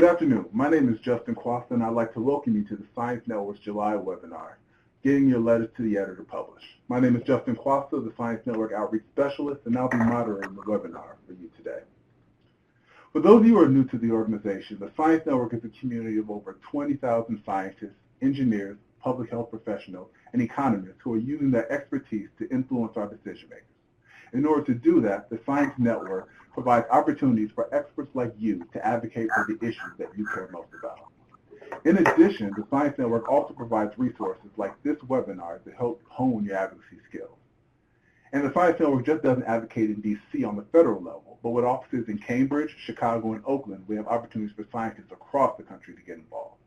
Good afternoon. My name is Justin Quasta, and I'd like to welcome you to the Science Network's July webinar, Getting Your Letters to the Editor Published. My name is Justin Quasta, the Science Network Outreach Specialist, and I'll be moderating the webinar for you today. For those of you who are new to the organization, the Science Network is a community of over 20,000 scientists, engineers, public health professionals, and economists who are using their expertise to influence our decision makers. In order to do that, the Science Network provides opportunities for experts like you to advocate for the issues that you care most about. In addition, the Science Network also provides resources like this webinar to help hone your advocacy skills. And the Science Network just doesn't advocate in D.C. on the federal level, but with offices in Cambridge, Chicago, and Oakland, we have opportunities for scientists across the country to get involved.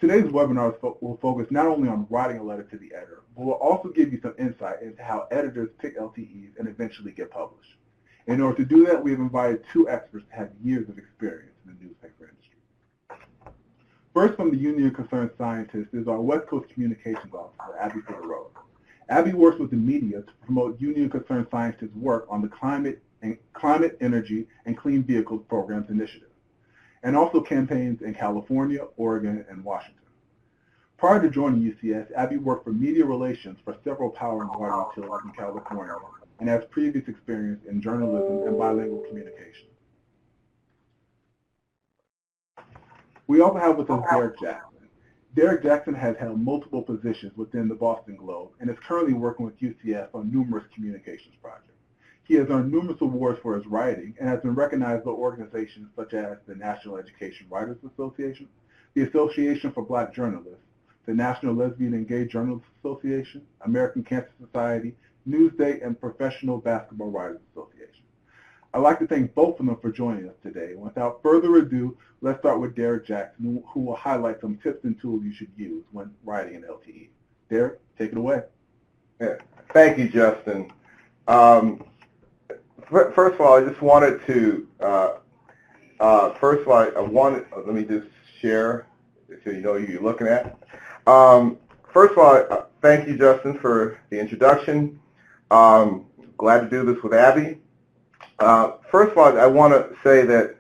Today's webinar will focus not only on writing a letter to the editor, but will also give you some insight into how editors pick LTEs and eventually get published. In order to do that, we have invited two experts that have years of experience in the newspaper industry. First, from the Union of Concerned Scientists is our West Coast Communications Officer, Abby Figueroa. Abby works with the media to promote Union of Concerned Scientists' work on the Climate, Energy, and Clean Vehicles Programs Initiative, and also campaigns in California, Oregon, and Washington. Prior to joining UCS, Abby worked for media relations for several power and water utilities in California and has previous experience in journalism and bilingual communication. We also have with us Derrick Jackson. Derrick Jackson has held multiple positions within the Boston Globe and is currently working with UCS on numerous communications projects. He has earned numerous awards for his writing and has been recognized by organizations such as the National Education Writers Association, the Association for Black Journalists, the National Lesbian and Gay Journalists Association, American Cancer Society, Newsday, and Professional Basketball Writers Association. I'd like to thank both of them for joining us today. Without further ado, let's start with Derrick Jackson, who will highlight some tips and tools you should use when writing an LTE. Derrick, take it away. Yeah. Thank you, Justin. First of all, I just wanted to, let me just share so you know who you're looking at. First of all, thank you, Justin, for the introduction. Glad to do this with Abby. First of all, I want to say that,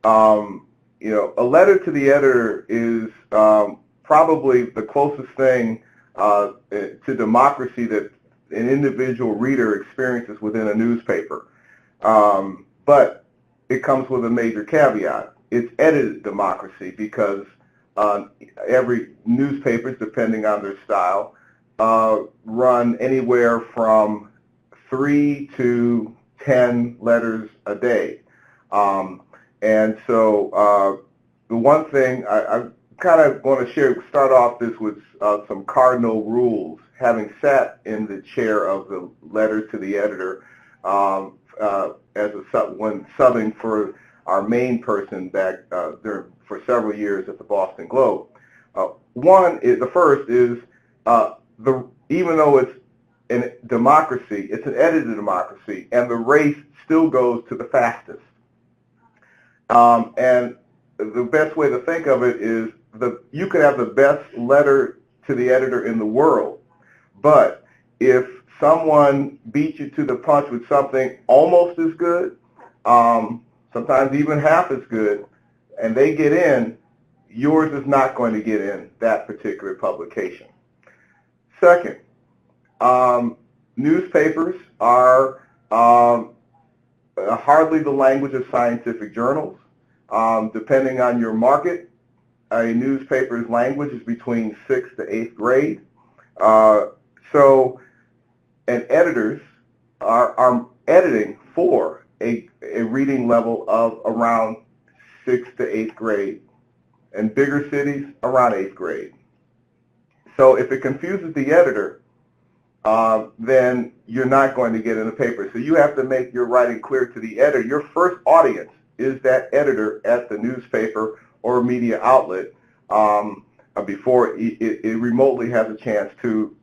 a letter to the editor is probably the closest thing to democracy that an individual reader experiences within a newspaper. But it comes with a major caveat. It's edited democracy because every newspaper, depending on their style, run anywhere from 3 to 10 letters a day. And so the one thing I kind of want to start off this with some cardinal rules, having sat in the chair of the letter to the editor when subbing for our main person back there for several years at the Boston Globe. The first is even though it's in democracy, it's an edited democracy, and the race still goes to the fastest. And the best way to think of it is you could have the best letter to the editor in the world, but if someone beats you to the punch with something almost as good, sometimes even half as good, and they get in, yours is not going to get in that particular publication. Second, newspapers are hardly the language of scientific journals. Depending on your market, a newspaper's language is between 6th to 8th grade. And editors are editing for a reading level of around 6th to 8th grade, and bigger cities around 8th grade. So if it confuses the editor, then you're not going to get in the paper. So you have to make your writing clear to the editor. Your first audience is that editor at the newspaper or media outlet before it remotely has a chance to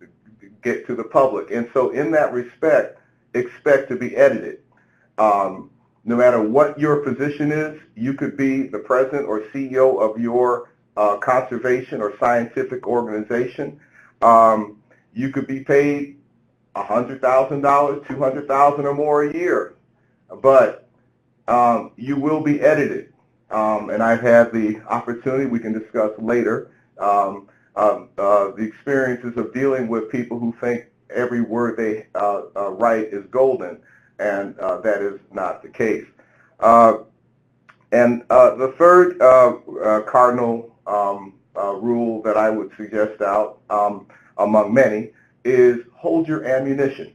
get to the public. And so in that respect, expect to be edited. No matter what your position is, you could be the president or CEO of your conservation or scientific organization. You could be paid $100,000, $200,000 or more a year, but you will be edited. and I've had the opportunity, we can discuss later, the experiences of dealing with people who think every word they write is golden, and that is not the case. And the third cardinal rule that I would suggest out, among many, is hold your ammunition.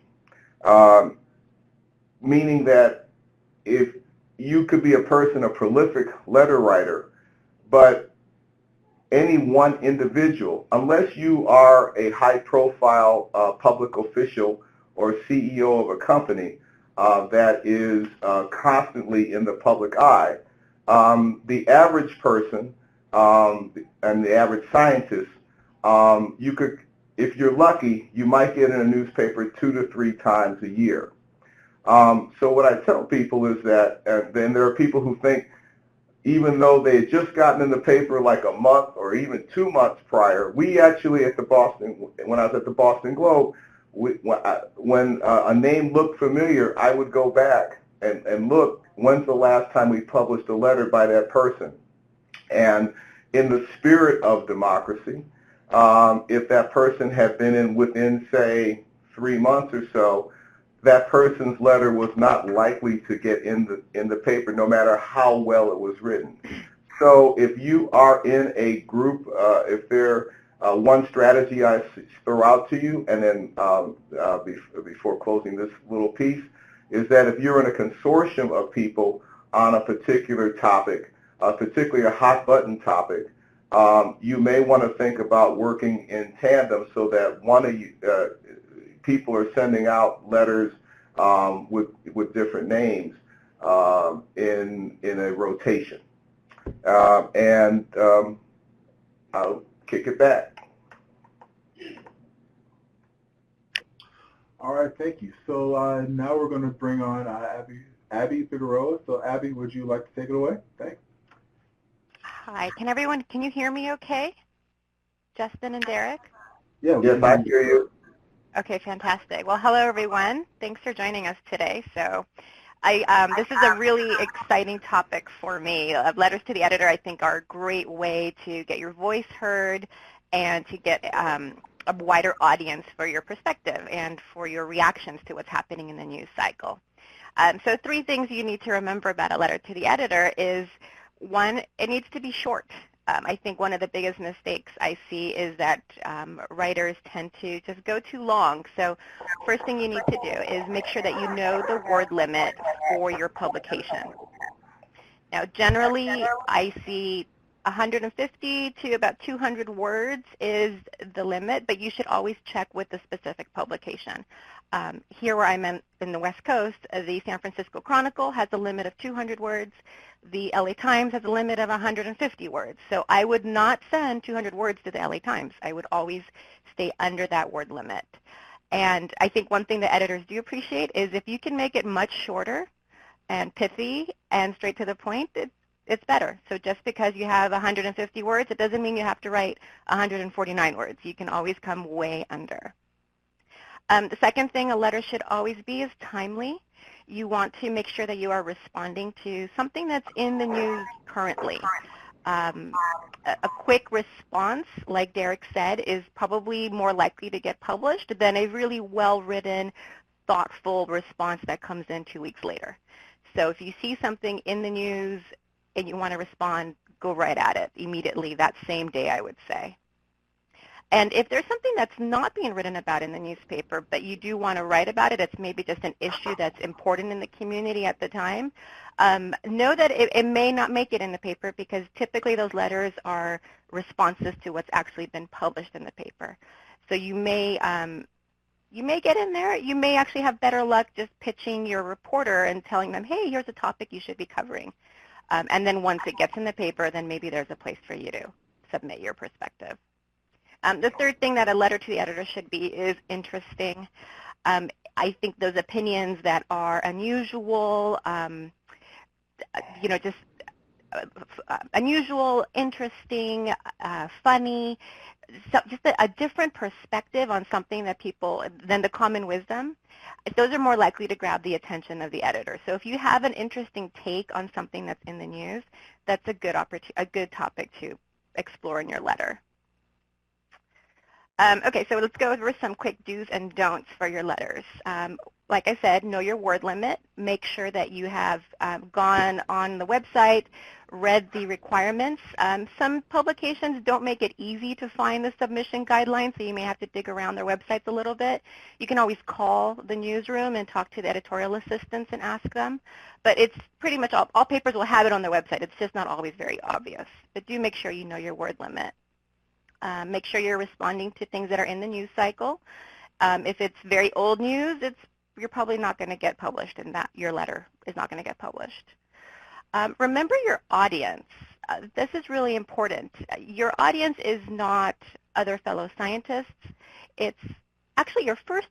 Meaning that if you could be a person, a prolific letter writer, but any one individual, unless you are a high-profile public official or CEO of a company that is constantly in the public eye, the average person and the average scientist, you could, if you're lucky, you might get in a newspaper 2 to 3 times a year. So what I tell people is that, then there are people who think, even though they had just gotten in the paper like a month or even 2 months prior, we actually at the Boston, when I was at the Boston Globe, when a name looked familiar, I would go back and look, when's the last time we published a letter by that person? And in the spirit of democracy, if that person had been in within, say, 3 months or so, that person's letter was not likely to get in the paper, no matter how well it was written. So if you are in a group, if there one strategy I throw out to you, and then before closing this little piece, is that if you're in a consortium of people on a particular topic, particularly a hot button topic, you may want to think about working in tandem so that one of you people are sending out letters with different names in a rotation, and I'll kick it back. All right, thank you. So now we're going to bring on Abby Figueroa. So Abby, would you like to take it away? Thanks. Hi, can you hear me okay? Justin and Derrick? Yeah. Yes, I hear you. Okay, fantastic. Well, hello everyone. Thanks for joining us today. So this is a really exciting topic for me. Letters to the editor, I think, are a great way to get your voice heard and to get a wider audience for your perspective and for your reactions to what's happening in the news cycle. So 3 things you need to remember about a letter to the editor is, 1, it needs to be short. I think one of the biggest mistakes I see is that writers tend to just go too long. So first thing you need to do is make sure that you know the word limit for your publication. Now, generally, I see 150 to about 200 words is the limit, but you should always check with the specific publication. Here where I'm in the West Coast, the San Francisco Chronicle has a limit of 200 words. The LA Times has a limit of 150 words. So I would not send 200 words to the LA Times. I would always stay under that word limit. And I think one thing that editors do appreciate is if you can make it much shorter and pithy and straight to the point, it's better. So just because you have 150 words, it doesn't mean you have to write 149 words. You can always come way under. The second thing a letter should always be is timely. You want to make sure that you are responding to something that's in the news currently. A quick response, like Derrick said, is probably more likely to get published than a really well-written, thoughtful response that comes in 2 weeks later. So if you see something in the news and you want to respond, go right at it immediately that same day, I would say. And if there's something that's not being written about in the newspaper, but you do want to write about it, it's maybe just an issue that's important in the community at the time, know that it may not make it in the paper because typically those letters are responses to what's actually been published in the paper. So you may get in there. You may actually have better luck just pitching your reporter and telling them, hey, here's a topic you should be covering. And then once it gets in the paper, then maybe there's a place for you to submit your perspective. The third thing that a letter to the editor should be is interesting. I think those opinions that are unusual, unusual, interesting, funny, just a different perspective on something that people, than the common wisdom, those are more likely to grab the attention of the editor. So if you have an interesting take on something that's in the news, that's a good topic to explore in your letter. Okay, so let's go over some quick do's and don'ts for your letters. Like I said, know your word limit. Make sure that you have gone on the website, read the requirements. Some publications don't make it easy to find the submission guidelines, so you may have to dig around their websites a little bit. You can always call the newsroom and talk to the editorial assistants and ask them. But it's pretty much all papers will have it on their website. It's just not always very obvious. But do make sure you know your word limit. Make sure you're responding to things that are in the news cycle. If it's very old news, you're probably not going to get published, and that your letter is not going to get published. Remember your audience. This is really important. Your audience is not other fellow scientists. It's actually your first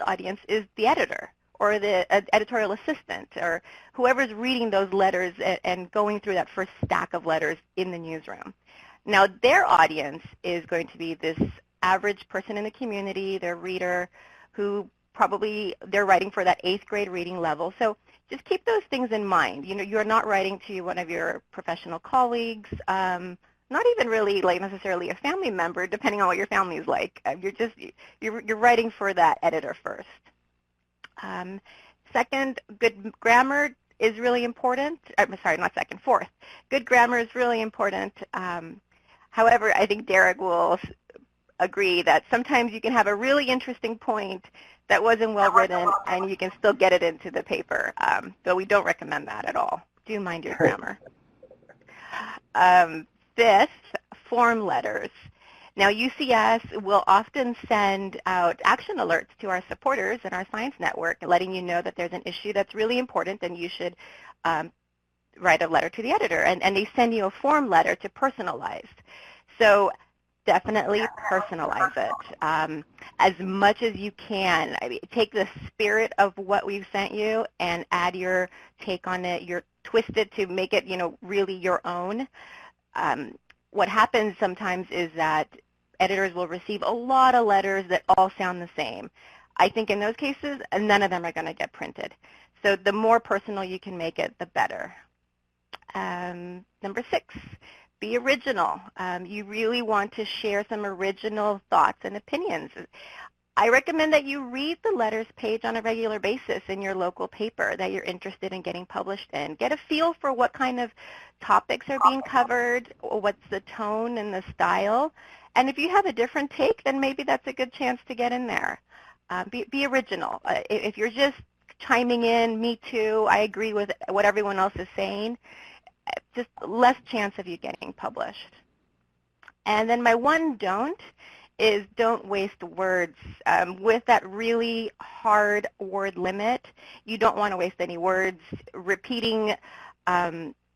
audience is the editor or the editorial assistant or whoever's reading those letters and going through that first stack of letters in the newsroom. Now, their audience is going to be this average person in the community, their reader, who probably they're writing for that 8th grade reading level. So just keep those things in mind. You know, you're not writing to one of your professional colleagues, not even really like necessarily a family member, depending on what your family is like. You're writing for that editor first. Second, good grammar is really important. I'm sorry, not second, fourth. Good grammar is really important. However, I think Derrick will agree that sometimes you can have a really interesting point that wasn't well written and you can still get it into the paper. So we don't recommend that at all. Do mind your grammar. Fifth, form letters. Now, UCS will often send out action alerts to our supporters in our science network, letting you know that there's an issue that's really important and you should write a letter to the editor. And they send you a form letter to personalize. So definitely personalize it as much as you can. I mean, take the spirit of what we've sent you and add your take on it. Twist it to make it, really your own. What happens sometimes is that editors will receive a lot of letters that all sound the same. I think in those cases, none of them are going to get printed. So the more personal you can make it, the better. Number 6, be original. You really want to share some original thoughts and opinions. I recommend that you read the letters page on a regular basis in your local paper that you're interested in getting published in. Get a feel for what kind of topics are being covered, what's the tone and the style. And if you have a different take, then maybe that's a good chance to get in there. Be original. If you're just chiming in, me too, I agree with what everyone else is saying, just less chance of you getting published. And then my one don't is don't waste words. With that really hard word limit, you don't want to waste any words repeating,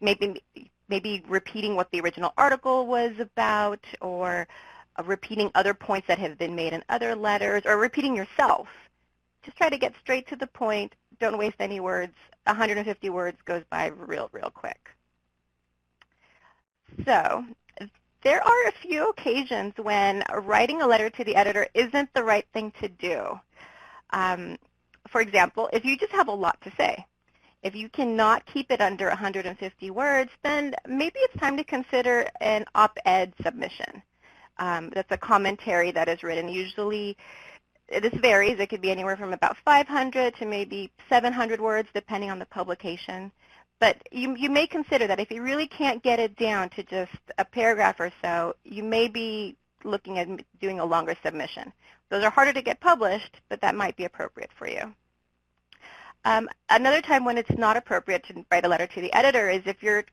maybe repeating what the original article was about, or repeating other points that have been made in other letters, or repeating yourself. Just try to get straight to the point. Don't waste any words. 150 words goes by real quick. So there are a few occasions when writing a letter to the editor isn't the right thing to do. For example, if you just have a lot to say, if you cannot keep it under 150 words, then maybe it's time to consider an op-ed submission. That's a commentary that is written. Usually, this varies. It could be anywhere from about 500 to maybe 700 words, depending on the publication. But you may consider that if you really can't get it down to just a paragraph or so, you may be looking at doing a longer submission. Those are harder to get published, but that might be appropriate for you. Another time when it's not appropriate to write a letter to the editor is if you're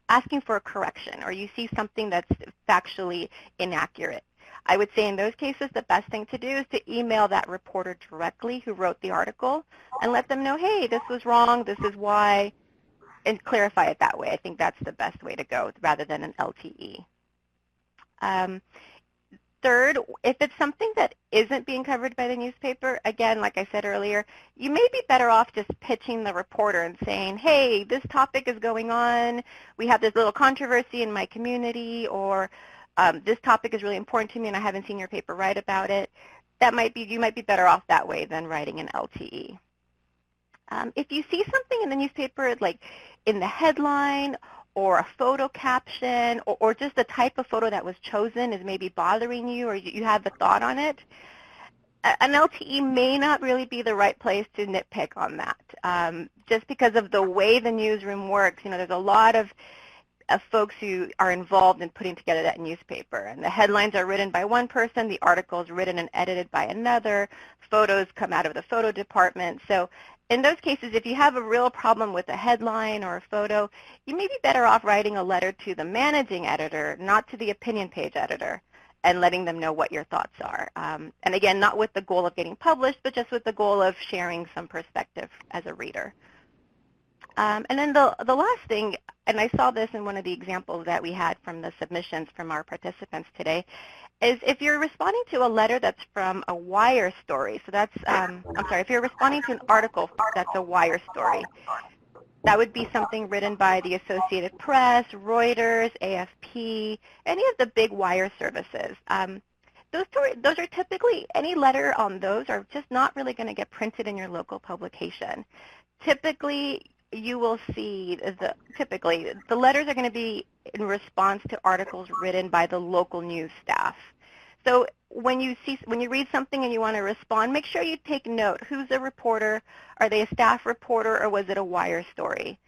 asking for a correction or you see something that's factually inaccurate. I would say in those cases the best thing to do is to email that reporter directly who wrote the article and let them know, hey, this was wrong, this is why, and clarify it that way. I think that's the best way to go rather than an LTE. Third, if it's something that isn't being covered by the newspaper, again, like I said earlier, you may be better off just pitching the reporter and saying, hey, this topic is going on, we have this little controversy in my community, or this topic is really important to me and I haven't seen your paper write about it, you might be better off that way than writing an LTE. If you see something in the newspaper, like in the headline or a photo caption or just the type of photo that was chosen is maybe bothering you or you have a thought on it, an LTE may not really be the right place to nitpick on that. Just because of the way the newsroom works, there's a lot of folks who are involved in putting together that newspaper. And the headlines are written by one person, the articles written and edited by another, photos come out of the photo department. So in those cases, if you have a real problem with a headline or a photo, you may be better off writing a letter to the managing editor, not to the opinion page editor, and letting them know what your thoughts are. And again, not with the goal of getting published, but just with the goal of sharing some perspective as a reader. And then the last thing, and I saw this in one of the examples that we had from the submissions from our participants today, is if you're responding to a letter that's from a wire story, so that's, if you're responding to an article that's a wire story, that would be something written by the Associated Press, Reuters, AFP, any of the big wire services. Those are typically, any letter on those are just not really going to get printed in your local publication. Typically, you will see the letters are going to be in response to articles written by the local news staff. So when you read something and you want to respond, make sure you take note. Who's the reporter? Are they a staff reporter or was it a wire story?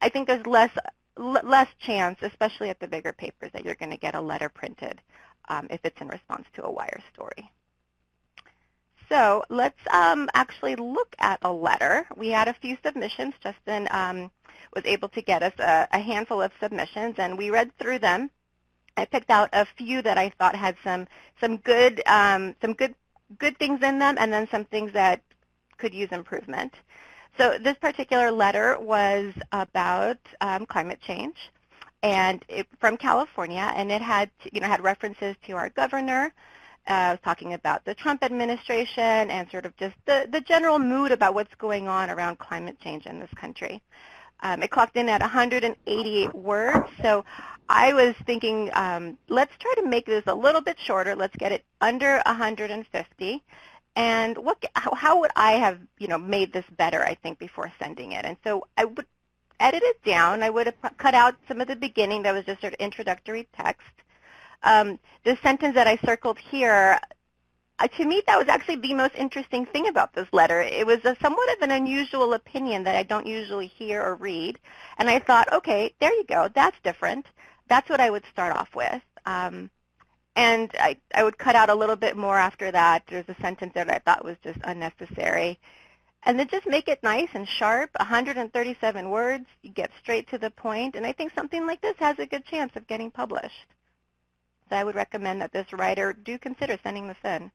I think there's less chance, especially at the bigger papers, that you're going to get a letter printed if it's in response to a wire story. So let's actually look at a letter. We had a few submissions. Justin was able to get us a handful of submissions, and we read through them. I picked out a few that I thought had some good things in them, and then some things that could use improvement. So this particular letter was about climate change, and from California, and it had had references to our governor. I was talking about the Trump administration and sort of just the general mood about what's going on around climate change in this country. It clocked in at 188 words, so I was thinking, let's try to make this a little bit shorter. Let's get it under 150. And how would I have made this better, I think, before sending it? And so I would edit it down. I would have cut out some of the beginning that was just sort of introductory text. The sentence that I circled here, to me, that was actually the most interesting thing about this letter. It was somewhat of an unusual opinion that I don't usually hear or read. And I thought, okay, there you go. That's different. That's what I would start off with. And I would cut out a little bit more after that. There's a sentence that I thought was just unnecessary. And then just make it nice and sharp, 137 words. You get straight to the point. And I think something like this has a good chance of getting published. So I would recommend that this writer do consider sending this in.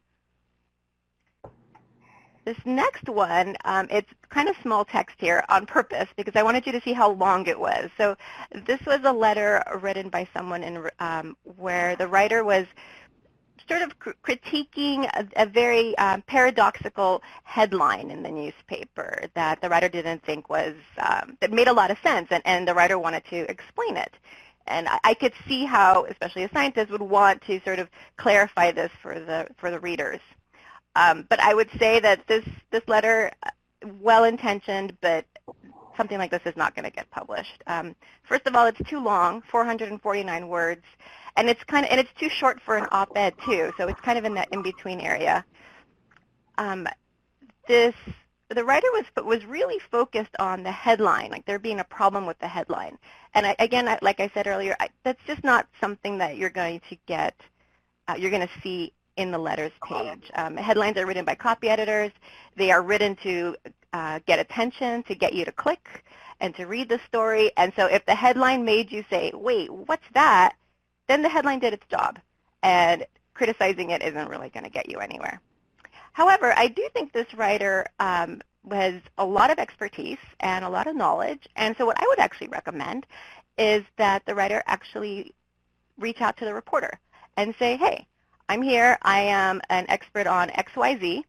This next one, it's kind of small text here on purpose because I wanted you to see how long it was. So this was a letter written by someone where the writer was sort of critiquing a very paradoxical headline in the newspaper that the writer didn't think was, that made a lot of sense, and the writer wanted to explain it. And I could see how, especially a scientist, would want to sort of clarify this for the readers. But I would say that this letter, well-intentioned, but something like this is not going to get published. First of all, it's too long, 449 words, and it's too short for an op-ed too. So it's kind of in that in-between area. The writer was really focused on the headline, like there being a problem with the headline. And like I said earlier, that's just not something that you're going to get, you're going to see in the letters page. Headlines are written by copy editors. They are written to get attention, to get you to click and to read the story. And so if the headline made you say, wait, what's that? Then the headline did its job. And criticizing it isn't really going to get you anywhere. However, I do think this writer has a lot of expertise and a lot of knowledge. And so what I would actually recommend is that the writer actually reach out to the reporter and say, hey, I'm here. I am an expert on XYZ,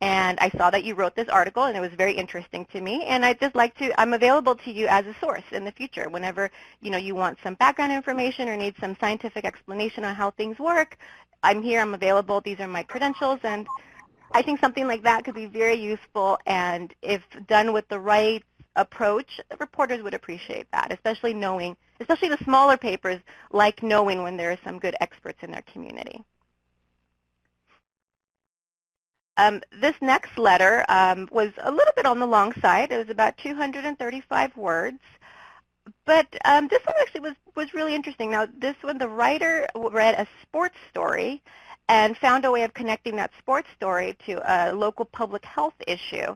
and I saw that you wrote this article, and it was very interesting to me, and I'd just like to, I'm available to you as a source in the future. Whenever, you want some background information or need some scientific explanation on how things work, I'm here, I'm available, these are my credentials, and I think something like that could be very useful, and if done with the right approach, reporters would appreciate that, especially the smaller papers like knowing when there are some good experts in their community. This next letter was a little bit on the long side. It was about 235 words. But this one actually was really interesting. Now, this one, the writer read a sports story and found a way of connecting that sports story to a local public health issue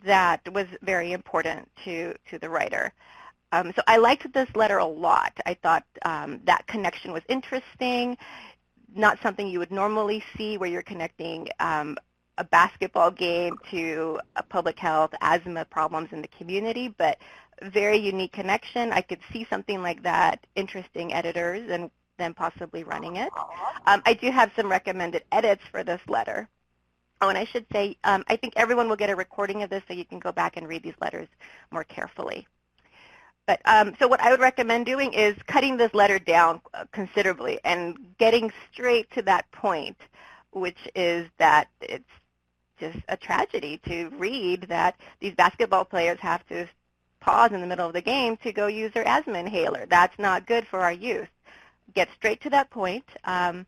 that was very important to the writer. So I liked this letter a lot. I thought that connection was interesting, not something you would normally see where you're connecting a basketball game to public health, asthma problems in the community, but very unique connection. I could see something like that interesting editors and then possibly running it. I do have some recommended edits for this letter. Oh, and I should say, I think everyone will get a recording of this so you can go back and read these letters more carefully. But so what I would recommend doing is cutting this letter down considerably and getting straight to that point, which is that it's just a tragedy to read that these basketball players have to pause in the middle of the game to go use their asthma inhaler. That's not good for our youth. Get straight to that point. And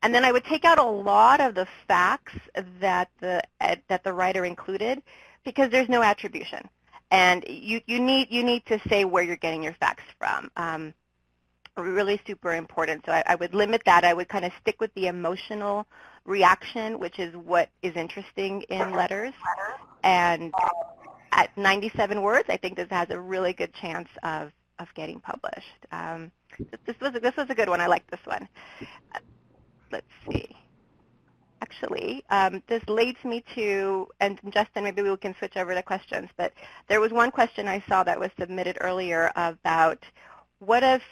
then I would take out a lot of the facts that the writer included because there's no attribution. And you need to say where you're getting your facts from. Really super important. So I would limit that. I would kind of stick with the emotional reaction, which is what is interesting in letters. And at 97 words, I think this has a really good chance of getting published. This was a good one. I like this one. Let's see. Actually, this leads me to, and Justin, maybe we can switch over to questions, but there was one question I saw that was submitted earlier about what if,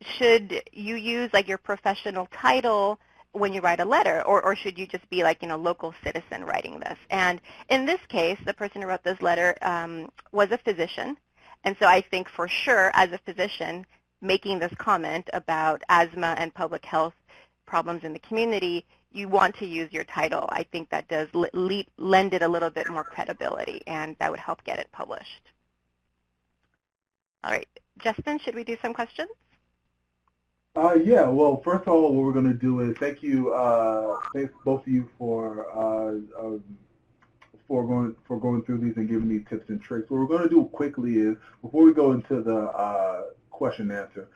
should you use like your professional title when you write a letter, or should you just be like, local citizen writing this? And in this case, the person who wrote this letter was a physician. And so I think for sure, as a physician, making this comment about asthma and public health problems in the community, you want to use your title. I think that does lend it a little bit more credibility, and that would help get it published. All right, Justin, should we do some questions? Yeah, well, first of all, what we're going to do is thanks both of you for going through these and giving me tips and tricks. What we're going to do quickly is, before we go into the question and answer,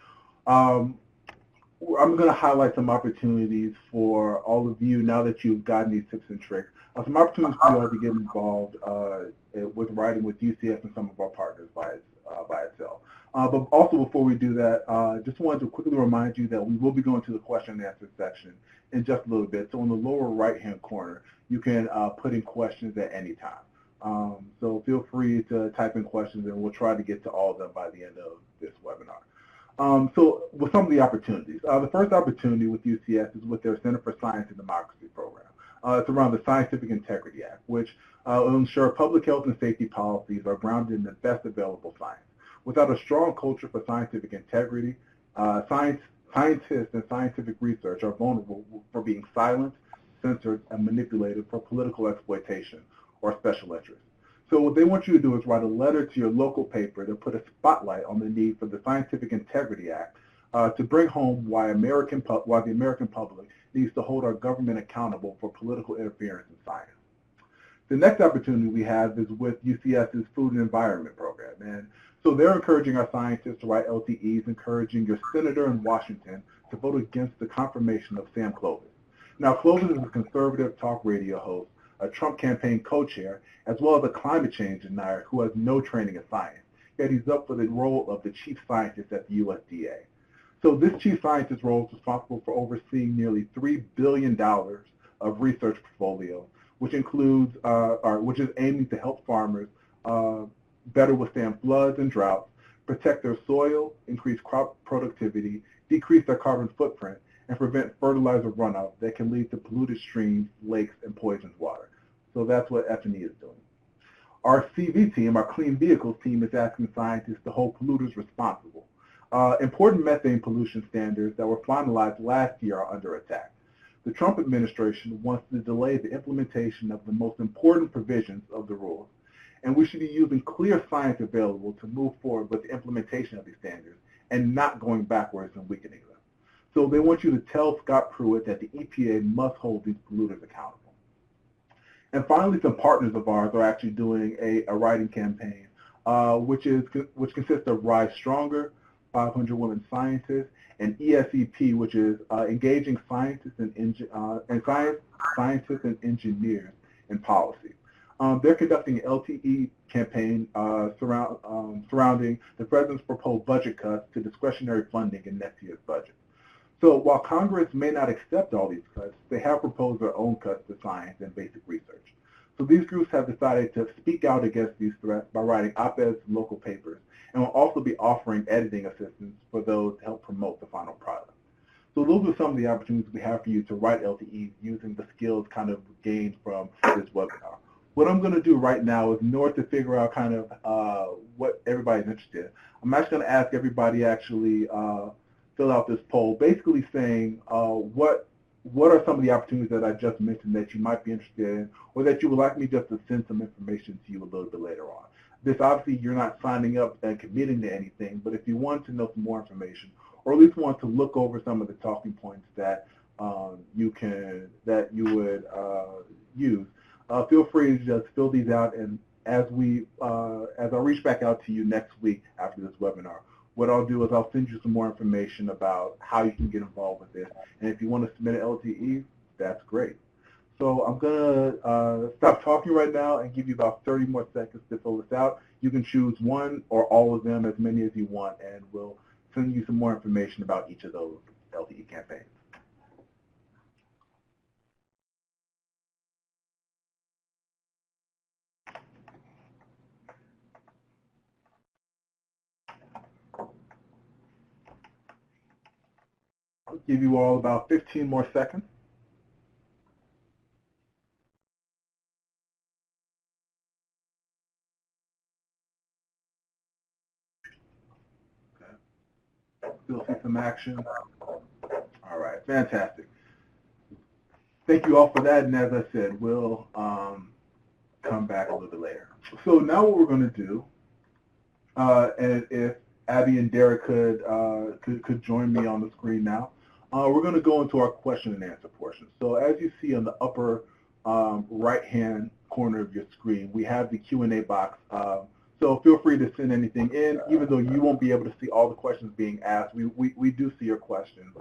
I'm going to highlight some opportunities for all of you now that you've gotten these tips and tricks. Some opportunities for you all to get involved with writing with UCS and some of our partners by itself. But also before we do that, just wanted to quickly remind you that we will be going to the question and answer section in just a little bit. So in the lower right-hand corner, you can put in questions at any time. So feel free to type in questions, and we'll try to get to all of them by the end of this webinar. So with some of the opportunities, the first opportunity with UCS is with their Center for Science and Democracy program. It's around the Scientific Integrity Act, which will ensure public health and safety policies are grounded in the best available science. Without a strong culture for scientific integrity, scientists and scientific research are vulnerable for being silenced, censored, and manipulated for political exploitation or special interests. So what they want you to do is write a letter to your local paper to put a spotlight on the need for the Scientific Integrity Act to bring home why the American public needs to hold our government accountable for political interference in science. The next opportunity we have is with UCS's Food and Environment program. And so they're encouraging our scientists to write LTEs, encouraging your senator in Washington to vote against the confirmation of Sam Clovis. Now, Clovis is a conservative talk radio host, a Trump campaign co-chair, as well as a climate change denier who has no training in science. Yet he's up for the role of the chief scientist at the USDA. So this chief scientist role is responsible for overseeing nearly $3 billion of research portfolio, which includes, which is aiming to help farmers better withstand floods and droughts, protect their soil, increase crop productivity, decrease their carbon footprint, and prevent fertilizer runoff that can lead to polluted streams, lakes, and poisoned water. So that's what F&E is doing. Our CV team, our Clean Vehicles team, is asking scientists to hold polluters responsible. Important methane pollution standards that were finalized last year are under attack. The Trump administration wants to delay the implementation of the most important provisions of the rules, and we should be using clear science available to move forward with the implementation of these standards and not going backwards and weakening them. So they want you to tell Scott Pruitt that the EPA must hold these polluters accountable. And finally, some partners of ours are actually doing a writing campaign, which consists of Rise Stronger, 500 Women Scientists, and ESEP, which is engaging scientists and engineers in policy. They're conducting an LTE campaign surrounding the president's proposed budget cuts to discretionary funding in next year's budget. So while Congress may not accept all these cuts, they have proposed their own cuts to science and basic research. So these groups have decided to speak out against these threats by writing op-eds in local papers, and will also be offering editing assistance for those to help promote the final product. So those are some of the opportunities we have for you to write LTEs using the skills kind of gained from this webinar. What I'm going to do right now is, in order to figure out kind of what everybody's interested in, I'm actually going to ask everybody actually fill out this poll, basically saying what are some of the opportunities that I just mentioned that you might be interested in, or that you would like me just to send some information to you a little bit later on. This obviously you're not signing up and committing to anything, but if you want to know some more information, or at least want to look over some of the talking points that you would use, feel free to just fill these out. And as I reach back out to you next week after this webinar, what I'll do is I'll send you some more information about how you can get involved with this. And if you want to submit an LTE, that's great. So I'm going to stop talking right now and give you about 30 more seconds to fill this out. You can choose one or all of them, as many as you want, and we'll send you some more information about each of those LTE campaigns. I'll give you all about 15 more seconds. Still see some action. All right, fantastic. Thank you all for that, and as I said, we'll come back a little bit later. So now what we're going to do, and if Abby and Derrick could join me on the screen now, we're going to go into our question and answer portion. So as you see on the upper right-hand corner of your screen, we have the Q&A box. So feel free to send anything in, even though you won't be able to see all the questions being asked. We do see your questions.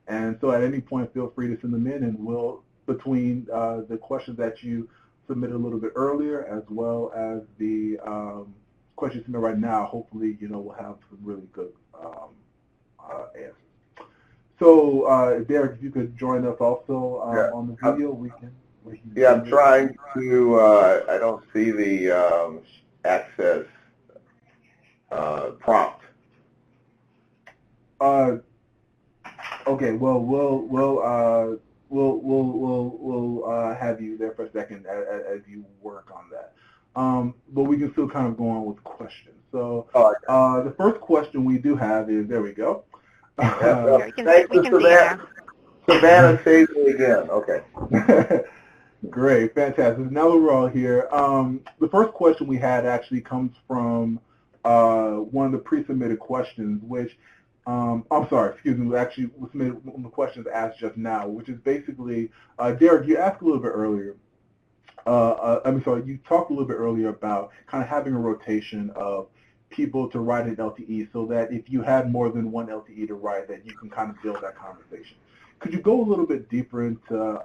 And so at any point, feel free to send them in, and we'll, between the questions that you submitted a little bit earlier, as well as the questions submitted right now, hopefully, we'll have some really good answers. So Derrick, if you could join us also on the video, we can. Yeah, I'm trying to, I don't see the access prompt. Okay, well, we'll have you there for a second as you work on that. But we can still kind of go on with questions. So the first question we do have is, there we go. Thanks to Savannah. Savannah saved me again. Okay. Great, fantastic. Now that we're all here, the first question we had actually comes from one of the pre-submitted questions, which, I'm sorry, excuse me, actually was submitted one of the questions asked just now, which is basically, Derrick, you asked a little bit earlier, you talked a little bit earlier about kind of having a rotation of people to write an LTE so that if you had more than one LTE to write, that you can kind of build that conversation. Could you go a little bit deeper into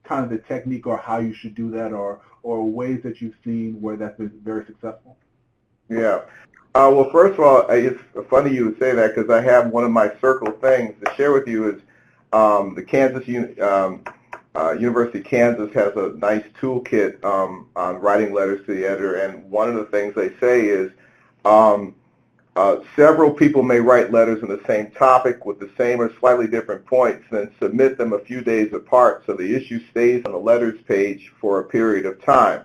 kind of the technique or how you should do that, or ways that you've seen where that's been very successful? Yeah. Well, first of all, it's funny you would say that, because I have one of my circle things to share with you is the University of Kansas has a nice toolkit on writing letters to the editor, and one of the things they say is Several people may write letters on the same topic with the same or slightly different points, then submit them a few days apart so the issue stays on the letters page for a period of time.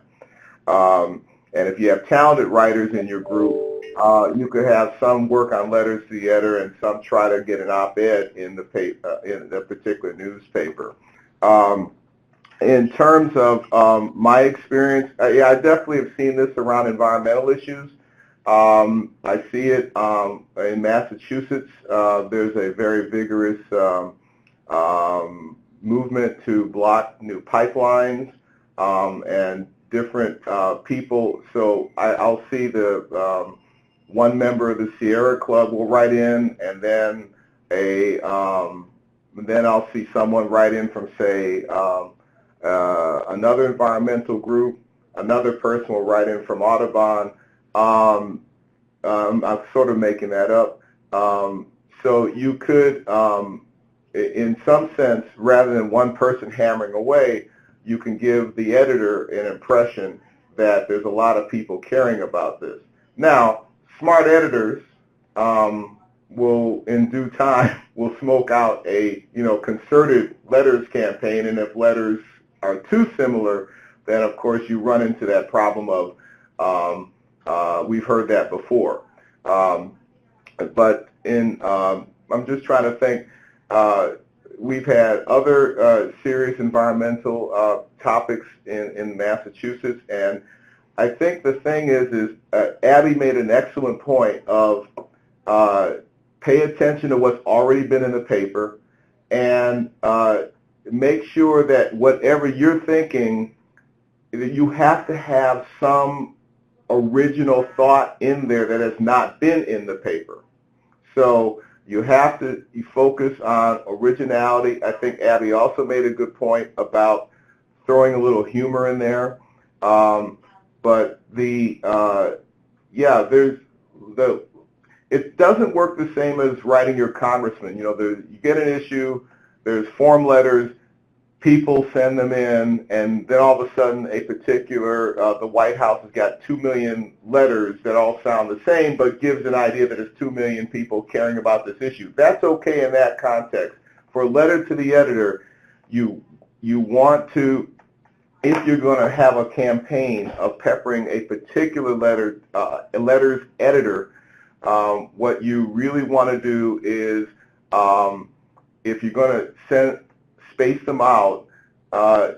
And if you have talented writers in your group, you could have some work on letters to the editor and some try to get an op-ed in the particular newspaper. In terms of my experience, yeah, I definitely have seen this around environmental issues. I see it in Massachusetts. There's a very vigorous movement to block new pipelines and different people. So I'll see the one member of the Sierra Club will write in, and then then I'll see someone write in from, say, another environmental group. Another person will write in from Audubon. I'm sort of making that up. So you could, in some sense, rather than one person hammering away, you can give the editor an impression that there's a lot of people caring about this. Now, smart editors will, in due time, will smoke out a concerted letters campaign, and if letters are too similar, then of course you run into that problem of we've heard that before. But I'm just trying to think. We've had other serious environmental topics in Massachusetts, and I think the thing is Abby made an excellent point of pay attention to what's already been in the paper, and make sure that whatever you're thinking, that you have to have some original thought in there that has not been in the paper. So you have to focus on originality. I think Abby also made a good point about throwing a little humor in there. But it doesn't work the same as writing your congressman. You get an issue, there's form letters, people send them in, and then all of a sudden a particular, the White House has got 2 million letters that all sound the same, but gives an idea that there's 2 million people caring about this issue. That's okay in that context. For a letter to the editor, you want to, if you're going to have a campaign of peppering a particular letter's editor, what you really want to do is, if you're going to space them out,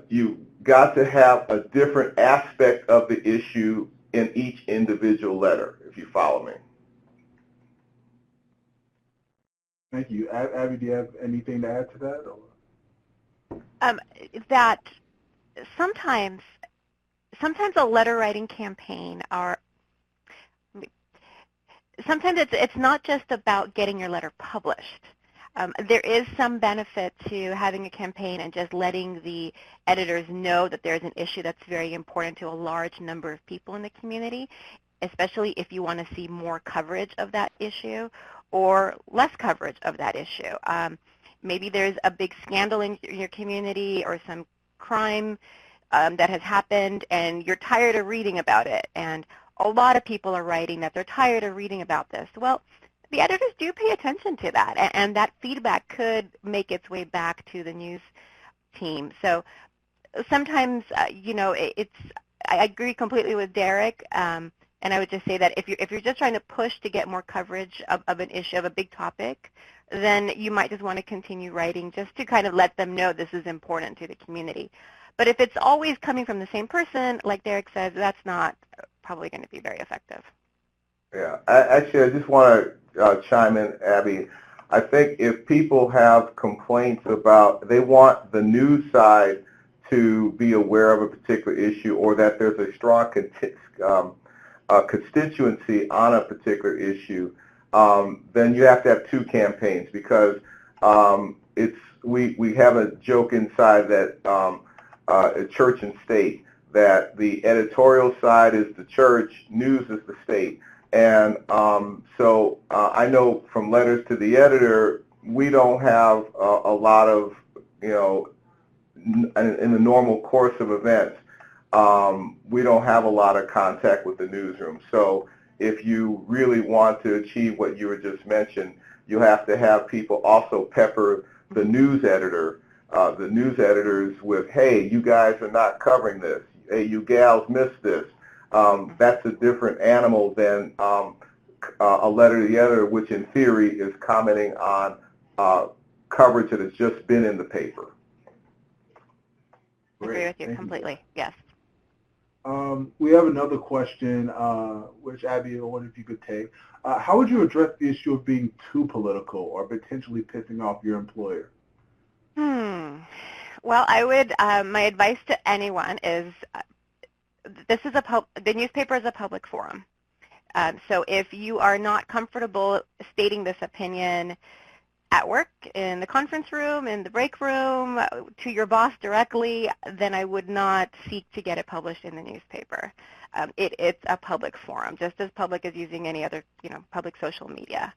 you got to have a different aspect of the issue in each individual letter, if you follow me. Thank you. Abby, do you have anything to add to that? Or? That sometimes a letter writing campaign sometimes it's not just about getting your letter published. There is some benefit to having a campaign and just letting the editors know that there's an issue that's very important to a large number of people in the community, especially if you want to see more coverage of that issue or less coverage of that issue. Maybe there's a big scandal in your community or some crime that has happened, and you're tired of reading about it, and a lot of people are writing that they're tired of reading about this. Well, the editors do pay attention to that, and that feedback could make its way back to the news team. So sometimes, I agree completely with Derrick, and I would just say that if you're just trying to push to get more coverage of an issue, of a big topic, then you might just want to continue writing just to kind of let them know this is important to the community. But if it's always coming from the same person, like Derrick says, that's not probably going to be very effective. Yeah, actually, I just want to chime in, Abby. I think if people have complaints about, they want the news side to be aware of a particular issue, or that there's a strong constituency on a particular issue, then you have to have two campaigns, because we have a joke inside that church and state, that the editorial side is the church, news is the state. And so I know from letters to the editor, we don't have a lot of, in the normal course of events, we don't have a lot of contact with the newsroom. So if you really want to achieve what you were just mentioned, you have to have people also pepper the news editors with, hey, you guys are not covering this. Hey, you gals missed this. That's a different animal than a letter to the editor, which in theory is commenting on coverage that has just been in the paper. Agree with you completely, yes. We have another question, which Abby, I wonder if you could take. How would you address the issue of being too political or potentially pissing off your employer? Well, I would, my advice to anyone is the newspaper is a public forum. So if you are not comfortable stating this opinion at work, in the conference room, in the break room, to your boss directly, then I would not seek to get it published in the newspaper. It's a public forum, just as public as using any other, public social media.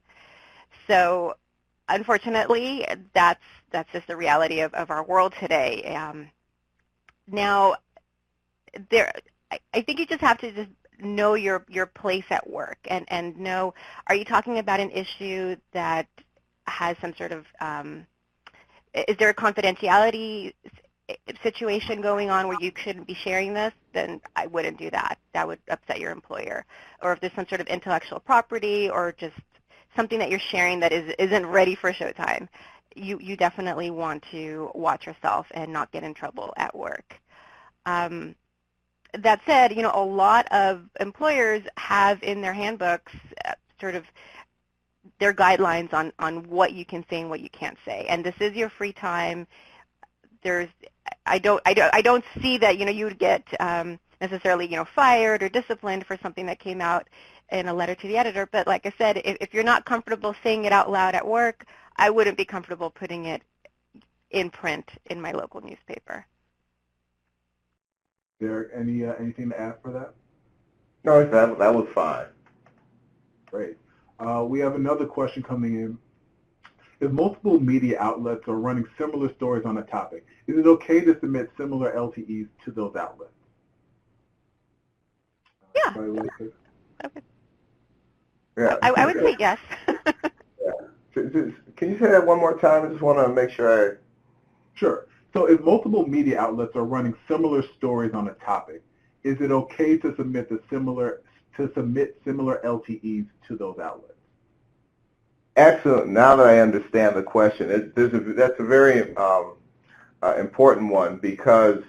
So unfortunately, that's just the reality of our world today. Now, I think you just have to just know your place at work and know, are you talking about an issue that has some sort of, is there a confidentiality situation going on where you shouldn't be sharing this? Then I wouldn't do that. That would upset your employer. Or if there's some sort of intellectual property or just something that you're sharing that isn't ready for showtime, you definitely want to watch yourself and not get in trouble at work. That said, a lot of employers have in their handbooks sort of their guidelines on what you can say and what you can't say. And this is your free time. I don't see that you would get necessarily fired or disciplined for something that came out in a letter to the editor. But like I said, if you're not comfortable saying it out loud at work, I wouldn't be comfortable putting it in print in my local newspaper. Derrick, anything to add for that? No, that was fine. Great. We have another question coming in. If multiple media outlets are running similar stories on a topic, is it okay to submit similar LTEs to those outlets? Yeah. Okay. Yeah. I would say yes. Yeah. Can you say that one more time? I just want to make sure Sure. So if multiple media outlets are running similar stories on a topic, is it okay to submit similar LTEs to those outlets? Excellent. Now that I understand the question, that's a very important one, because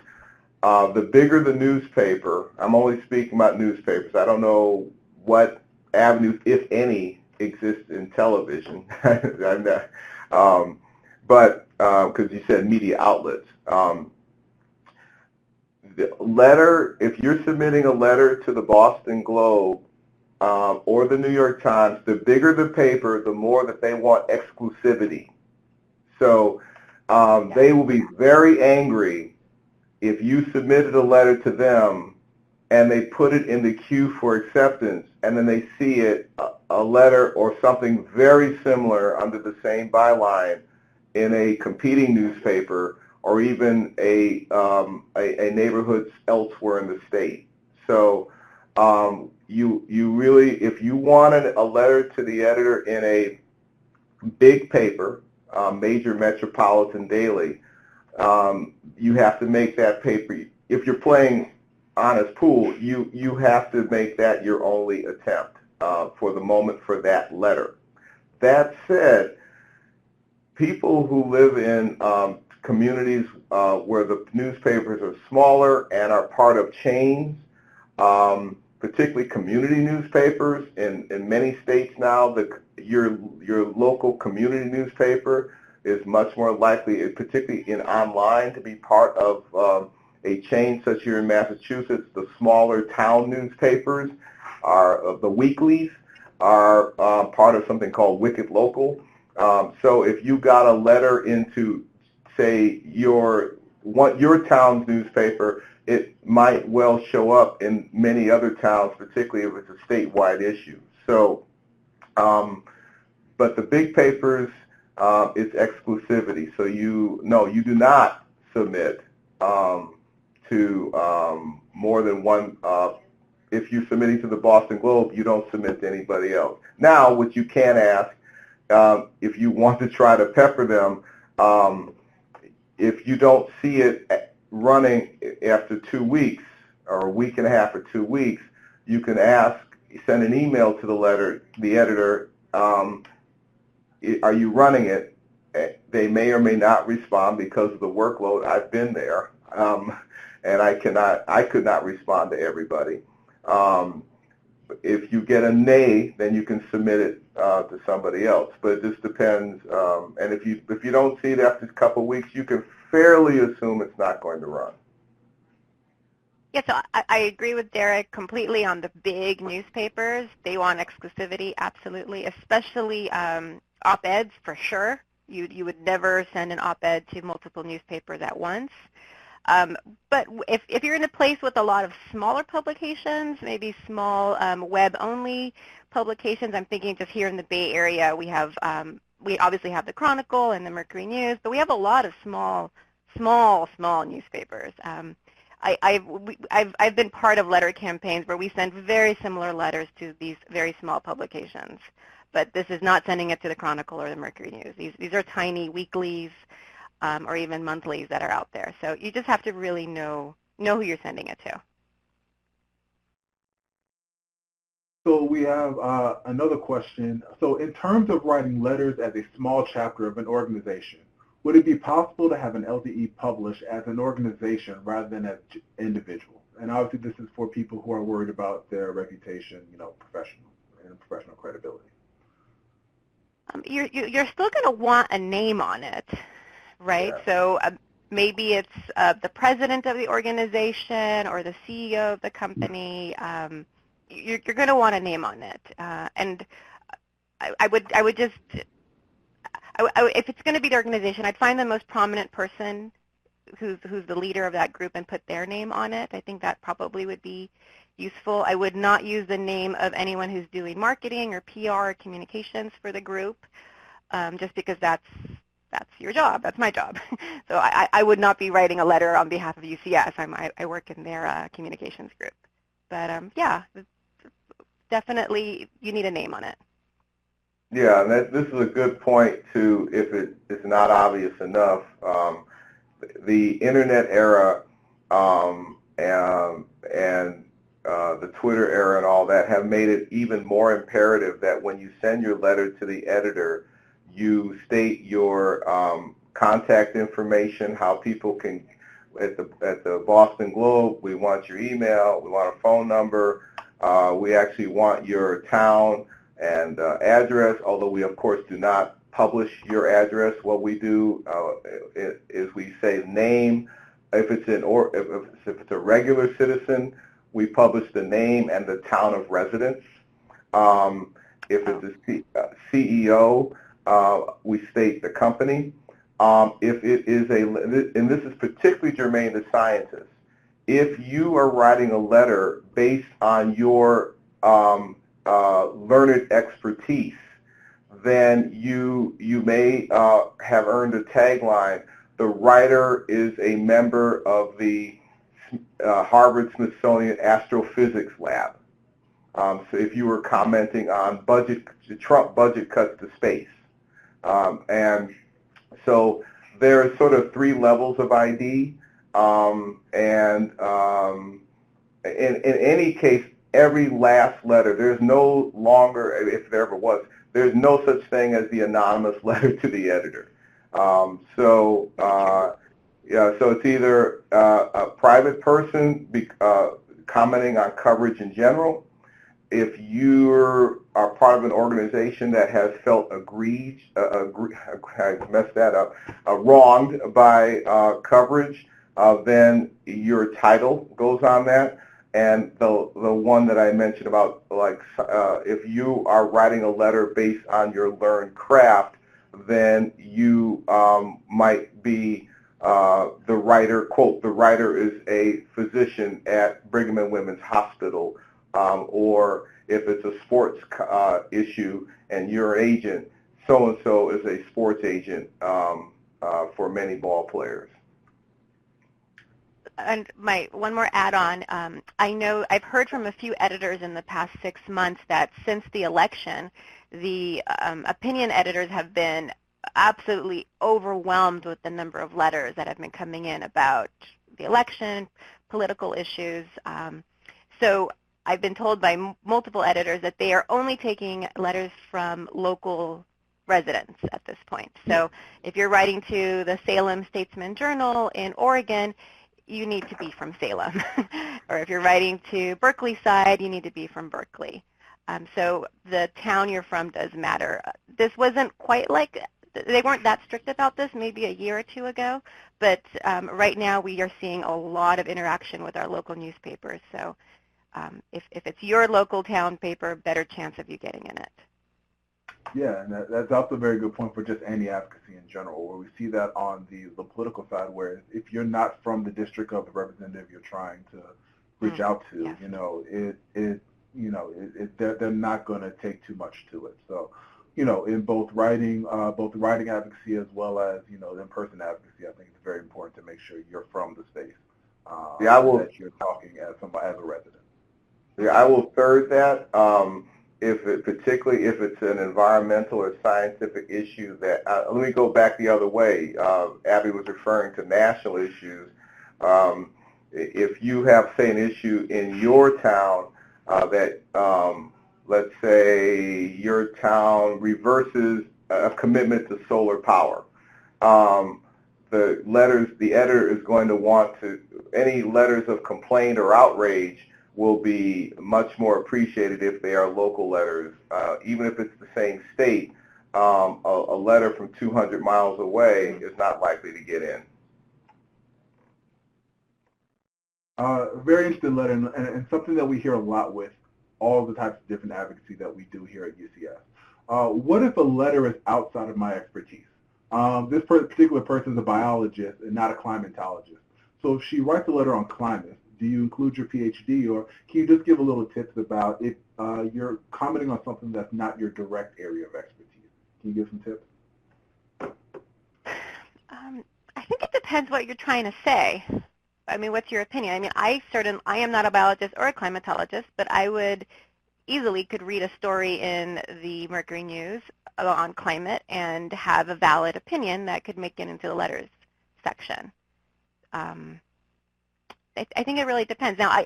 the bigger the newspaper, I'm only speaking about newspapers. I don't know what avenues, if any, exist in television. But because you said media outlets. The letter, if you're submitting a letter to the Boston Globe or the New York Times, the bigger the paper, the more that they want exclusivity. So they will be very angry if you submitted a letter to them and they put it in the queue for acceptance, and then they see it, a letter or something very similar under the same byline in a competing newspaper or even a neighborhood elsewhere in the state. So you really, if you wanted a letter to the editor in a big paper, major metropolitan daily, you have to make that paper, if you're playing honest pool, you have to make that your only attempt for the moment for that letter. That said, people who live in communities where the newspapers are smaller and are part of chains, particularly community newspapers, in many states now, your local community newspaper is much more likely, particularly in online, to be part of a chain such here in Massachusetts. The smaller town newspapers, the weeklies, are part of something called Wicked Local. So if you got a letter into, say, your town's newspaper, it might well show up in many other towns, particularly if it's a statewide issue. So, but the big papers, it's exclusivity. So you do not submit to more than one if you're submitting to the Boston Globe, you don't submit to anybody else. Now, what you can ask, if you want to try to pepper them, if you don't see it running after 2 weeks, or a week and a half or 2 weeks, you can send an email to the editor, are you running it? They may or may not respond because of the workload. I've been there, and I could not respond to everybody. If you get a nay, then you can submit it to somebody else. But it just depends. And if you don't see it after a couple of weeks, you can fairly assume it's not going to run. Yeah, so I agree with Derrick completely on the big newspapers. They want exclusivity, absolutely, especially op-eds for sure. You would never send an op-ed to multiple newspapers at once. But if you're in a place with a lot of smaller publications, maybe small web-only publications, I'm thinking just here in the Bay Area, we obviously have the Chronicle and the Mercury News, but we have a lot of small newspapers. I've been part of letter campaigns where we send very similar letters to these very small publications, but this is not sending it to the Chronicle or the Mercury News. These are tiny weeklies or even monthlies that are out there. So you just have to really know who you're sending it to. So we have another question. So in terms of writing letters as a small chapter of an organization, would it be possible to have an LTE published as an organization rather than as individuals? And obviously this is for people who are worried about their reputation, professional credibility. You're still going to want a name on it, right? Yeah. So maybe it's the president of the organization or the CEO of the company. You're going to want a name on it, and I would just. If it's going to be the organization, I'd find the most prominent person who's the leader of that group and put their name on it. I think that probably would be useful. I would not use the name of anyone who's doing marketing or PR or communications for the group, just because that's your job. That's my job. So I would not be writing a letter on behalf of UCS. I work in their communications group. But yeah, definitely you need a name on it. Yeah, and this is a good point too, if it's not obvious enough. The internet era and the Twitter era and all that have made it even more imperative that when you send your letter to the editor, you state your contact information, how people can, at the Boston Globe, we want your email, we want a phone number, we actually want your town and address, although we of course do not publish your address. What we do is we say name. If it's a regular citizen, we publish the name and the town of residence. If it's a CEO, we state the company. If it is and this is particularly germane to scientists, if you are writing a letter based on your learned expertise, then you may have earned a tagline. The writer is a member of the Harvard-Smithsonian Astrophysics Lab. So if you were commenting on Trump budget cuts to space. And so there are sort of 3 levels of ID. In any case, every last letter, there's no longer, if there ever was, there's no such thing as the anonymous letter to the editor. So it's either a private person commenting on coverage in general. If you are part of an organization that has felt wronged by coverage, then your title goes on that. And the one that I mentioned about, like, if you are writing a letter based on your learned craft, then you might be the writer, quote, the writer is a physician at Brigham and Women's Hospital, or if it's a sports issue and you're an agent, so-and-so is a sports agent for many ball players. And one more add-on, I know I've heard from a few editors in the past 6 months that since the election, the opinion editors have been absolutely overwhelmed with the number of letters that have been coming in about the election, political issues. So I've been told by multiple editors that they are only taking letters from local residents at this point. So if you're writing to the Salem Statesman Journal in Oregon, you need to be from Salem. Or if you're writing to Berkeley side, you need to be from Berkeley. So the town you're from does matter. This wasn't quite like, they weren't that strict about this maybe a year or two ago, but right now we are seeing a lot of interaction with our local newspapers. So if it's your local town paper, better chance of you getting in it. Yeah, and that's also a very good point for just any advocacy in general, where we see that on the political side, where if you're not from the district of the representative you're trying to reach out to, yes. They're not going to take too much to it. So, in both writing advocacy as well as in-person advocacy, I think it's very important to make sure you're from the space. That you're talking as a resident. Yeah, I will third that. Particularly if it's an environmental or scientific issue that, let me go back the other way. Abby was referring to national issues. If you have, say, an issue in your town that, let's say, your town reverses a commitment to solar power, the editor is going to want any letters of complaint or outrage will be much more appreciated if they are local letters. Even if it's the same state, a letter from 200 miles away is not likely to get in. Very interesting letter, and something that we hear a lot with all the types of different advocacy that we do here at UCS. What if a letter is outside of my expertise? This particular person is a biologist and not a climatologist. So if she writes a letter on climate, do you include your PhD, or can you just give a little tips about if you're commenting on something that's not your direct area of expertise? Can you give some tips? I think it depends what you're trying to say. I mean, what's your opinion? I mean, I am not a biologist or a climatologist, but I would easily could read a story in the Mercury News on climate and have a valid opinion that could make it into the letters section. I think it really depends. Now,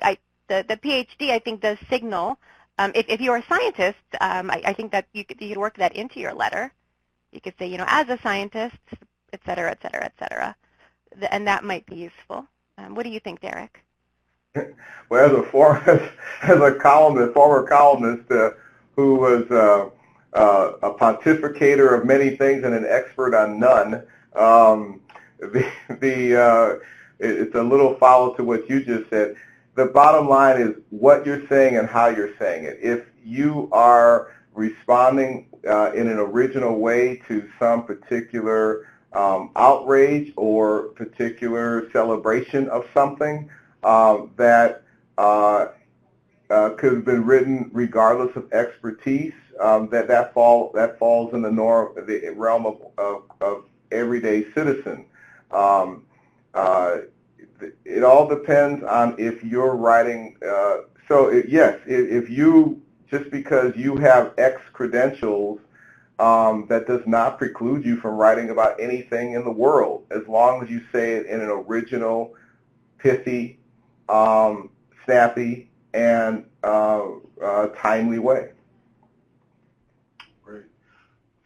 the PhD, I think, does signal, if you're a scientist, I think that you could work that into your letter. You could say, as a scientist, et cetera, et cetera, et cetera. And that might be useful. What do you think, Derrick? Well, as a former columnist who was a pontificator of many things and an expert on none, it's a little follow to what you just said. The bottom line is what you're saying and how you're saying it. If you are responding in an original way to some particular outrage or particular celebration of something that could have been written regardless of expertise, that falls in the realm of everyday citizen. It all depends on if you're writing. Yes, if you, just because you have X credentials, that does not preclude you from writing about anything in the world, as long as you say it in an original, pithy, snappy, and timely way. Great.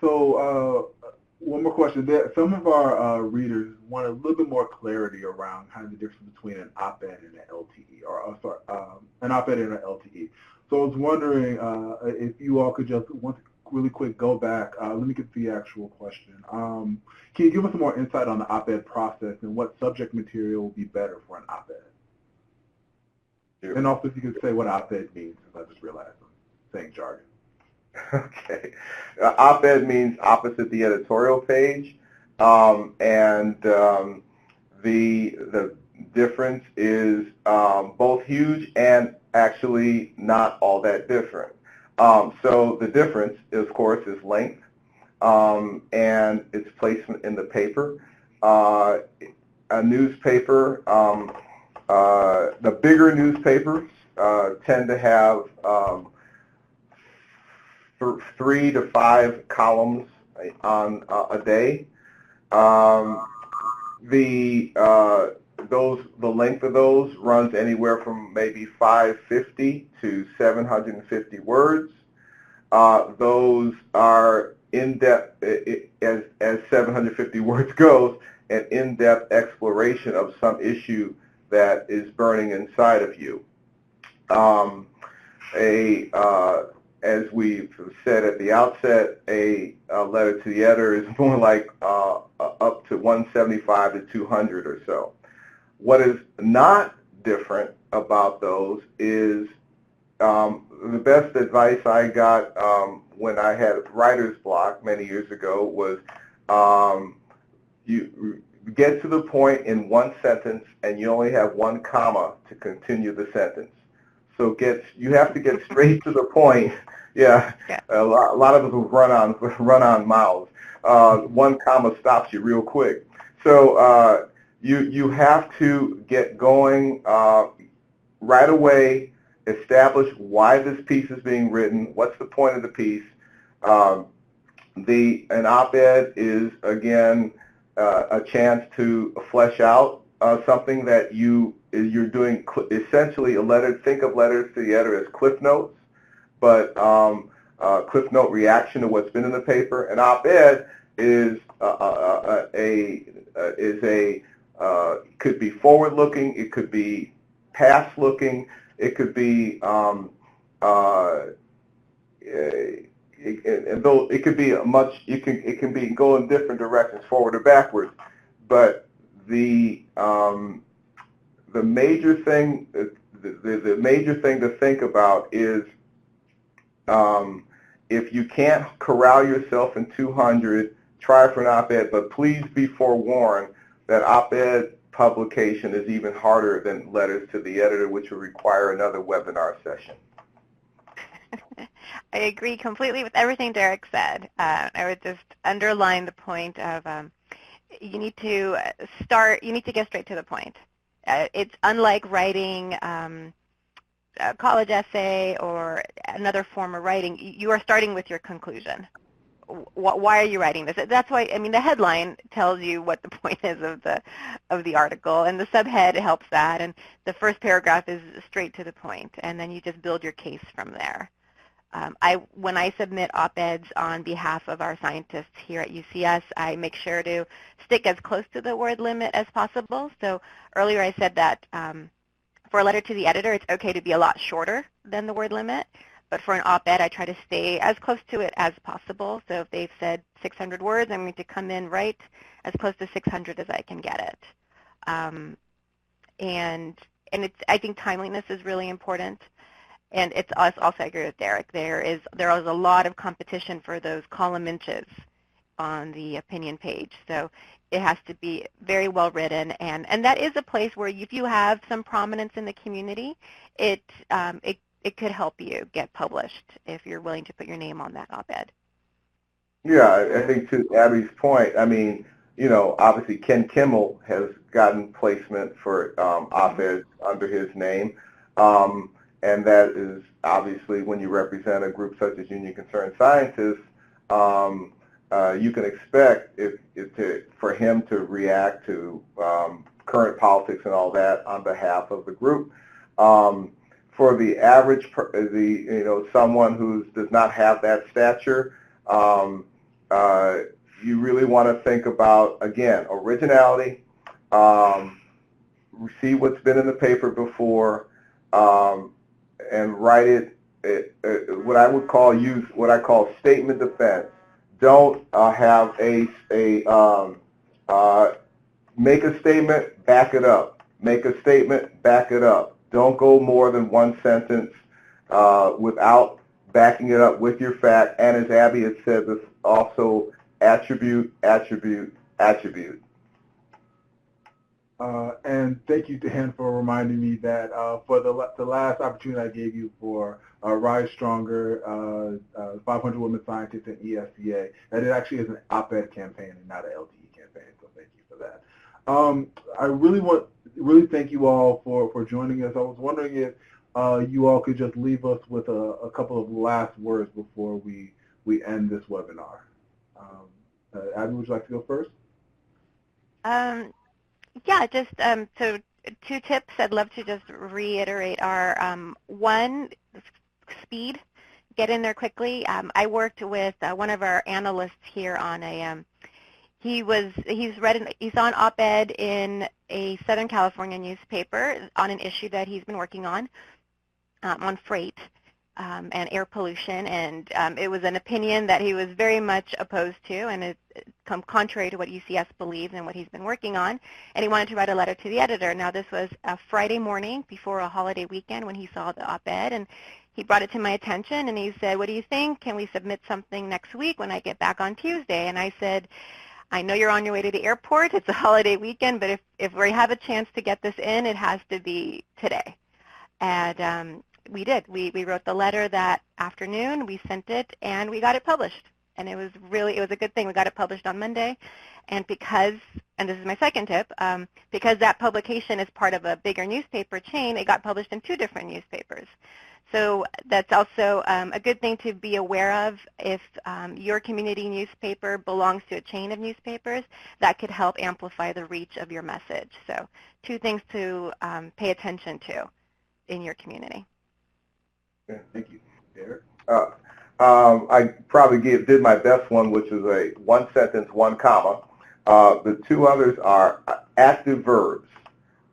So one more question. Some of our readers want a little bit more clarity around kind of the difference between an op-ed and an LTE, an op-ed and an LTE. So I was wondering if you all could just really quick go back. Let me get the actual question. Can you give us some more insight on the op-ed process and what subject material would be better for an op-ed? Sure. And also if you could say what op-ed means, because I just realized I'm saying jargon. Okay. Op-ed means opposite the editorial page, and the difference is both huge and actually not all that different. So the difference, of course, is length and its placement in the paper. A newspaper The bigger newspapers tend to have 3 to 5 columns on a day. The length of those runs anywhere from maybe 550 to 750 words. Those are in-depth, as 750 words goes, an in-depth exploration of some issue that is burning inside of you. As we've said at the outset, a letter to the editor is more like up to 175 to 200 or so. What is not different about those is the best advice I got when I had writer's block many years ago was you get to the point in one sentence and you only have 1 comma to continue the sentence. So you have to get straight to the point. Yeah, a lot of us will run on mouths. 1 comma stops you real quick. So you have to get going right away. Establish why this piece is being written. What's the point of the piece? An op-ed is again a chance to flesh out something that you're doing. Essentially, a letter. Think of letters to the editor as cliff notes, but cliff note reaction to what's been in the paper. An op-ed is could be forward-looking. It could be past-looking. It could be it could be it can be go in different directions, forward or backwards. But the major thing to think about is if you can't corral yourself in 200, try for an op-ed. But please be forewarned that op-ed publication is even harder than letters to the editor, which will require another webinar session. I agree completely with everything Derrick said. I would just underline the point of you need to get straight to the point. It's unlike writing a college essay or another form of writing. You are starting with your conclusion. Why are you writing this? That's why, I mean, the headline tells you what the point is of the article, and the subhead helps that, and the first paragraph is straight to the point, and then you just build your case from there. When I submit op-eds on behalf of our scientists here at UCS, I make sure to stick as close to the word limit as possible. So earlier I said that for a letter to the editor, it's okay to be a lot shorter than the word limit. But for an op-ed, I try to stay as close to it as possible. So if they've said 600 words, I'm going to come in right as close to 600 as I can get it. And I think timeliness is really important. And it's also, I agree with Derrick. There is a lot of competition for those column inches on the opinion page. So it has to be very well written. And that is a place where if you have some prominence in the community, it could help you get published if you're willing to put your name on that op-ed. Yeah, I think to Abby's point, I mean, you know, obviously Ken Kimmel has gotten placement for op-eds under his name, and that is obviously when you represent a group such as Union Concerned Scientists, you can expect for him to react to current politics and all that on behalf of the group. For the average, someone who does not have that stature, you really want to think about, again, originality, see what's been in the paper before, and write what I call statement defense. Don't have make a statement, back it up. Make a statement, back it up. Don't go more than one sentence without backing it up with your fact. And as Abby had said, this also attribute, attribute, attribute. And thank you, Dan, for reminding me that for the last opportunity I gave you for Rise Stronger, 500 Women Scientists in ESCA, that it actually is an op-ed campaign and not an LTE campaign, so thank you for that. I really want, really thank you all for joining us. I was wondering if you all could just leave us with a couple of last words before we end this webinar. Abby, would you like to go first? Yeah, just so 2 tips I'd love to just reiterate are, 1, speed. Get in there quickly. I worked with one of our analysts here on a, he's on op-ed in a Southern California newspaper on an issue that he's been working on freight and air pollution, and it was an opinion that he was very much opposed to, and it's come contrary to what UCS believes and what he's been working on, and he wanted to write a letter to the editor. Now, this was a Friday morning before a holiday weekend when he saw the op-ed, and he brought it to my attention, and he said, what do you think? Can we submit something next week when I get back on Tuesday? And I said, I know you're on your way to the airport. It's a holiday weekend, but if we have a chance to get this in, it has to be today. And we did. We wrote the letter that afternoon, we sent it, and we got it published. And it was a good thing. We got it published on Monday. And because, and this is my second tip, because that publication is part of a bigger newspaper chain, it got published in 2 different newspapers. So that's also a good thing to be aware of. If your community newspaper belongs to a chain of newspapers, that could help amplify the reach of your message. So 2 things to pay attention to in your community. Yeah, thank you. Derrick? I probably did my best one, which is a 1 sentence, 1 comma. The 2 others are active verbs.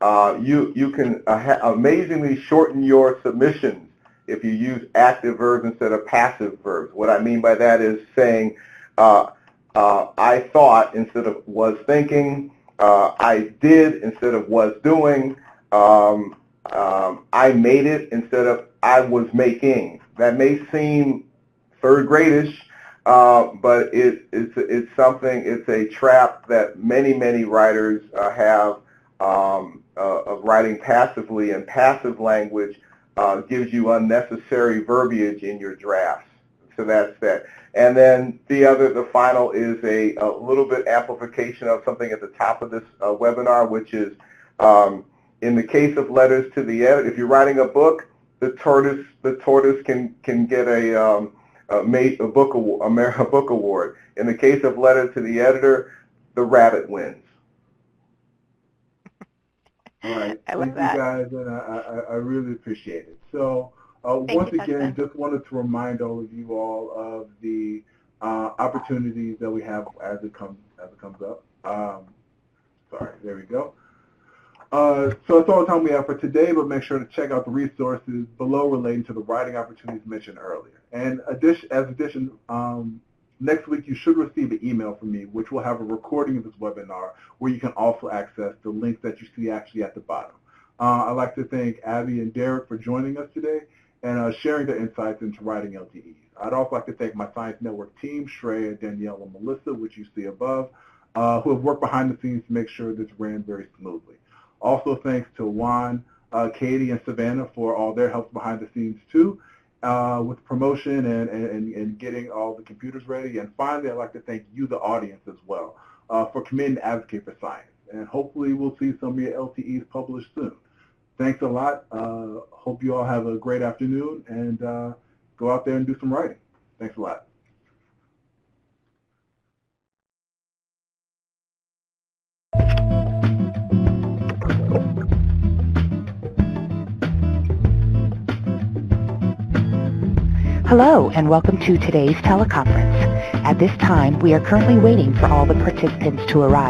You can amazingly shorten your submissions if you use active verbs instead of passive verbs. What I mean by that is saying I thought instead of was thinking, I did instead of was doing, I made it instead of I was making. That may seem 3rd gradish, but it's something, it's a trap that many writers have of writing passively, and passive language gives you unnecessary verbiage in your drafts. So that's that. And then the final is a little bit amplification of something at the top of this webinar, which is in the case of letters to the editor, if you're writing a book, the tortoise can get a book award. In the case of letter to the editor, the rabbit wins. All right, I love thank that. you guys, and I really appreciate it. So once again, just wanted to remind all of you all of the opportunities that we have as it comes up. Sorry, there we go. So that's all the time we have for today, but make sure to check out the resources below relating to the writing opportunities mentioned earlier. And next week you should receive an email from me, which will have a recording of this webinar where you can also access the links that you see actually at the bottom. I'd like to thank Abby and Derrick for joining us today and sharing their insights into writing LTEs. I'd also like to thank my Science Network team, Shreya, Danielle, and Melissa, which you see above, who have worked behind the scenes to make sure this ran very smoothly. Also thanks to Juan, Katie, and Savannah for all their help behind the scenes too, with promotion and getting all the computers ready. And finally, I'd like to thank you, the audience, as well, for committing to advocate for science. And hopefully we'll see some of your LTEs published soon. Thanks a lot. Hope you all have a great afternoon, and go out there and do some writing. Thanks a lot. Hello, and welcome to today's teleconference. At this time, we are currently waiting for all the participants to arrive.